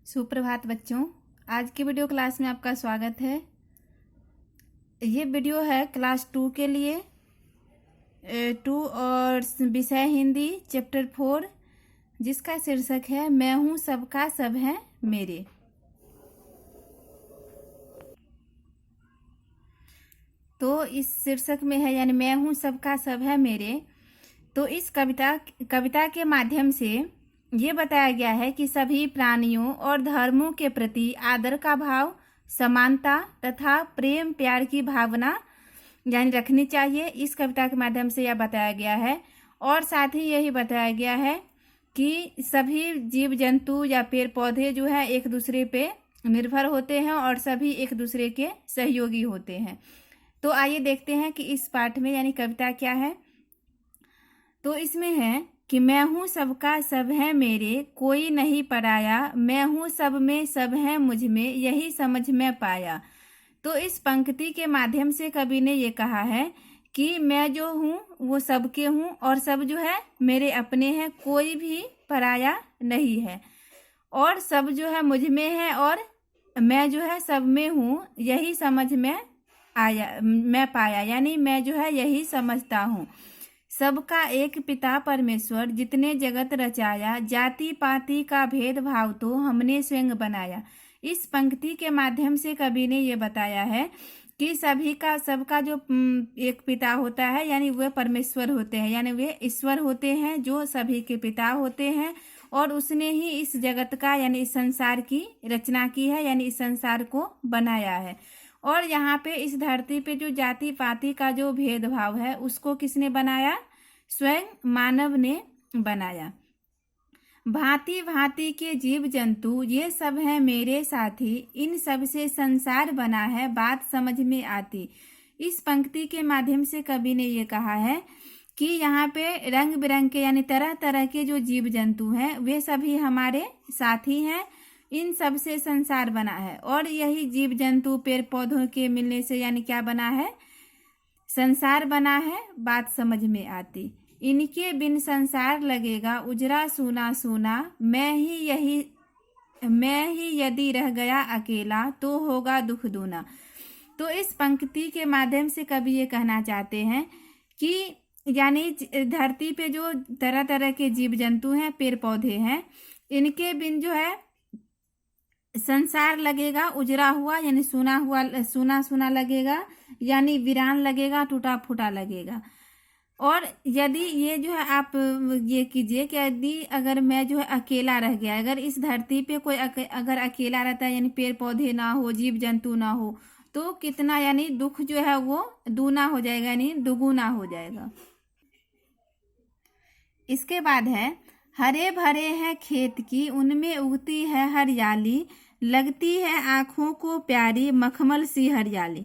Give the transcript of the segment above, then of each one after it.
सुप्रभात बच्चों। आज की वीडियो क्लास में आपका स्वागत है। ये वीडियो है क्लास 2 के लिए 2 और विषय हिंदी चैप्टर 4, जिसका शीर्षक है मैं हूँ सबका सब है मेरे। तो इस शीर्षक में है यानी मैं हूँ सबका सब है मेरे। तो इस कविता के माध्यम से ये बताया गया है कि सभी प्राणियों और धर्मों के प्रति आदर का भाव, समानता तथा प्रेम प्यार की भावना यानी रखनी चाहिए। इस कविता के माध्यम से यह बताया गया है। और साथ ही यही बताया गया है कि सभी जीव जंतु या पेड़ पौधे जो है एक दूसरे पे निर्भर होते हैं और सभी एक दूसरे के सहयोगी होते हैं। तो आइए देखते हैं कि इस पाठ में यानी कविता क्या है। तो इसमें है कि मैं हूँ सबका सब है मेरे, कोई नहीं पराया, मैं हूँ सब में सब है मुझ में, यही समझ में पाया। तो इस पंक्ति के माध्यम से कवि ने ये कहा है कि मैं जो हूँ वो सबके हूँ और सब जो है मेरे अपने हैं, कोई भी पराया नहीं है और सब जो है मुझ में है और मैं जो है सब में हूँ, यही समझ में मैं पाया यानी मैं जो है यही समझता हूँ। सबका एक पिता परमेश्वर, जितने जगत रचाया, जाति पाति का भेदभाव तो हमने स्वयं बनाया। इस पंक्ति के माध्यम से कवि ने ये बताया है कि सभी का सबका जो एक पिता होता है यानी वे परमेश्वर होते हैं, यानी वे ईश्वर होते हैं जो सभी के पिता होते हैं और उसने ही इस जगत का यानी इस संसार की रचना की है, यानी इस संसार को बनाया है। और यहाँ पे इस धरती पे जो जाति पाति का जो भेदभाव है उसको किसने बनाया? स्वयं मानव ने बनाया। भांति भांति के जीव जंतु ये सब हैं मेरे साथी, इन सब से संसार बना है, बात समझ में आती। इस पंक्ति के माध्यम से कवि ने ये कहा है कि यहाँ पे रंग बिरंग के यानी तरह तरह के जो जीव जंतु हैं वे सभी हमारे साथी हैं, इन सब से संसार बना है। और यही जीव जंतु पेड़ पौधों के मिलने से यानी क्या बना है? संसार बना है, बात समझ में आती। इनके बिन संसार लगेगा उजरा सूना सूना, मैं ही यदि रह गया अकेला तो होगा दुख दूना। तो इस पंक्ति के माध्यम से कवि ये कहना चाहते हैं कि यानी धरती पे जो तरह तरह के जीव जंतु हैं, पेड़ पौधे हैं, इनके बिन जो है संसार लगेगा उजरा हुआ यानी सूना सूना लगेगा, यानी वीरान लगेगा, टूटा फूटा लगेगा। और यदि ये जो है आप ये कीजिए कि यदि अगर मैं जो है अकेला रह गया, अगर इस धरती पे कोई अगर अकेला रहता है यानी पेड़ पौधे ना हो, जीव जंतु ना हो, तो कितना यानी दुख जो है वो दूना हो जाएगा यानी दुगुना हो जाएगा। इसके बाद है हरे भरे हैं खेत की, उनमें उगती है हरियाली, लगती है आँखों को प्यारी, मखमल सी हरियाली।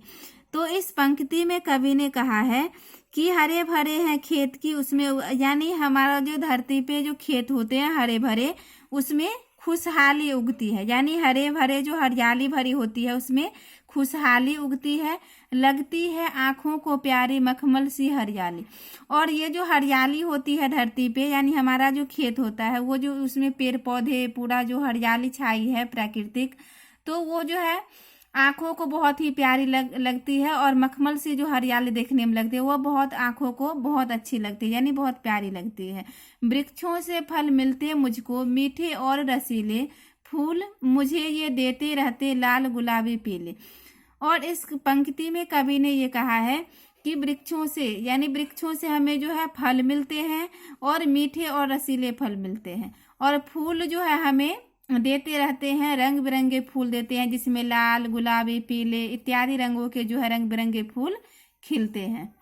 तो इस पंक्ति में कवि ने कहा है कि हरे भरे हैं खेत की, उसमें यानी हमारा जो धरती पे जो खेत होते हैं हरे भरे, उसमें खुशहाली उगती है, यानी हरे भरे जो हरियाली भरी होती है उसमें खुशहाली उगती है, लगती है आँखों को प्यारी, मखमल सी हरियाली। और ये जो हरियाली होती है धरती पे यानी हमारा जो खेत होता है वो जो उसमें पेड़ पौधे पूरा जो हरियाली छाई है प्राकृतिक, तो वो जो है आँखों को बहुत ही प्यारी लगती है और मखमल सी जो हरियाली देखने में लगती है वो बहुत आँखों को बहुत अच्छी लगती है यानी बहुत प्यारी लगती है। वृक्षों से फल मिलते मुझको मीठे और रसीले, फूल मुझे ये देते रहते लाल गुलाबी पीले। और इस पंक्ति में कवि ने ये कहा है कि वृक्षों से यानी वृक्षों से हमें जो है फल मिलते हैं और मीठे और रसीले फल मिलते हैं, और फूल जो है हमें देते रहते हैं, रंग बिरंगे फूल देते हैं जिसमें लाल गुलाबी पीले इत्यादि रंगों के जो है रंग बिरंगे फूल खिलते हैं।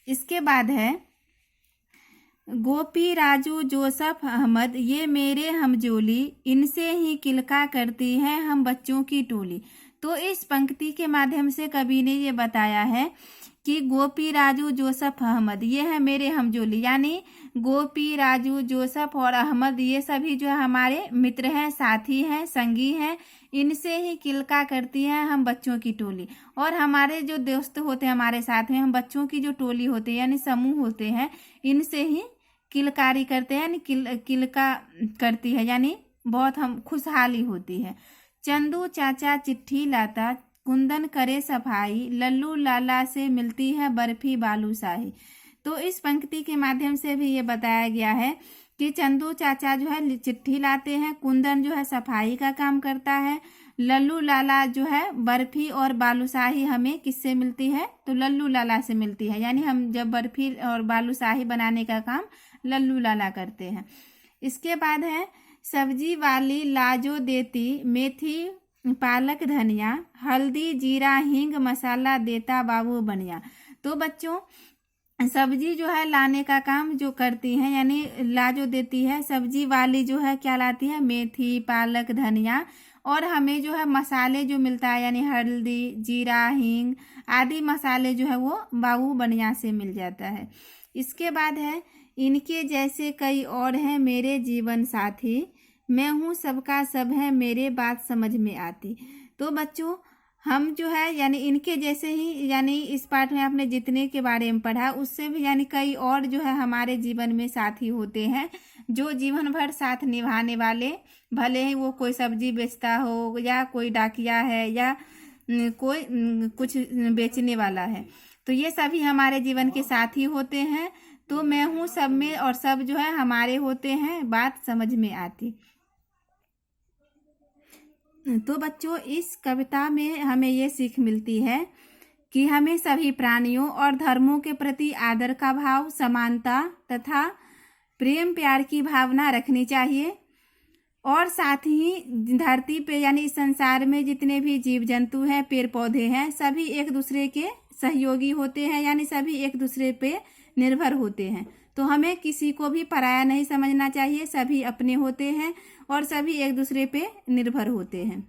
इसके बाद है गोपी राजू जोसफ अहमद ये मेरे हमजोली, इनसे ही किलका करती है हम बच्चों की टोली। तो इस पंक्ति के माध्यम से कवि ने ये बताया है कि गोपी राजू जोसफ अहमद ये है मेरे हमजोली, यानी गोपी राजू जोसफ और अहमद ये सभी जो है हमारे मित्र हैं, साथी हैं, संगी हैं, इनसे ही किलका करती है हम बच्चों की टोली। और हमारे जो दोस्त होते हैं हमारे साथ में, हम बच्चों की जो टोली होते हैं यानी समूह होते हैं, इनसे ही किलकारी करते हैं यानी किलका करती है यानी बहुत हम खुशहाली होती है। चंदू चाचा चिट्ठी लाता, कुंदन करे सफाई, लल्लू लाला से मिलती है बर्फी बालूशाही। तो इस पंक्ति के माध्यम से भी ये बताया गया है कि चंदू चाचा जो है चिट्ठी लाते हैं, कुंदन जो है सफाई का काम करता है, लल्लू लाला जो है बर्फी और बालूशाही हमें किससे मिलती है, तो लल्लू लाला से मिलती है। यानी हम जब बर्फी और बालूशाही बनाने का काम लल्लू लाला करते हैं। इसके बाद है सब्जी वाली लाजो देती, मेथी पालक धनिया, हल्दी जीरा हींग मसाला देता बाबू बनिया। तो बच्चों सब्जी जो है लाने का काम जो करती हैं, यानी ला जो देती है, सब्जी वाली जो है क्या लाती है, मेथी पालक धनिया, और हमें जो है मसाले जो मिलता है यानी हल्दी जीरा हींग आदि मसाले जो है वो बाबू बनिया से मिल जाता है। इसके बाद है इनके जैसे कई और हैं मेरे जीवन साथी, मैं हूँ सबका सब है मेरे बात समझ में आती। तो बच्चों हम जो है यानी इनके जैसे ही, यानी इस पाठ में आपने जितने के बारे में पढ़ा उससे भी यानी कई और जो है हमारे जीवन में साथी होते हैं जो जीवन भर साथ निभाने वाले, भले ही वो कोई सब्जी बेचता हो या कोई डाकिया है या कोई कुछ बेचने वाला है, तो ये सभी हमारे जीवन के साथी होते हैं। तो मैं हूँ सब में और सब जो है हमारे होते हैं, बात समझ में आती। तो बच्चों इस कविता में हमें ये सीख मिलती है कि हमें सभी प्राणियों और धर्मों के प्रति आदर का भाव, समानता तथा प्रेम प्यार की भावना रखनी चाहिए, और साथ ही धरती पे यानी इस संसार में जितने भी जीव जंतु हैं, पेड़ पौधे हैं, सभी एक दूसरे के सहयोगी होते हैं, यानी सभी एक दूसरे पे निर्भर होते हैं। तो हमें किसी को भी पराया नहीं समझना चाहिए, सभी अपने होते हैं और सभी एक दूसरे पे निर्भर होते हैं।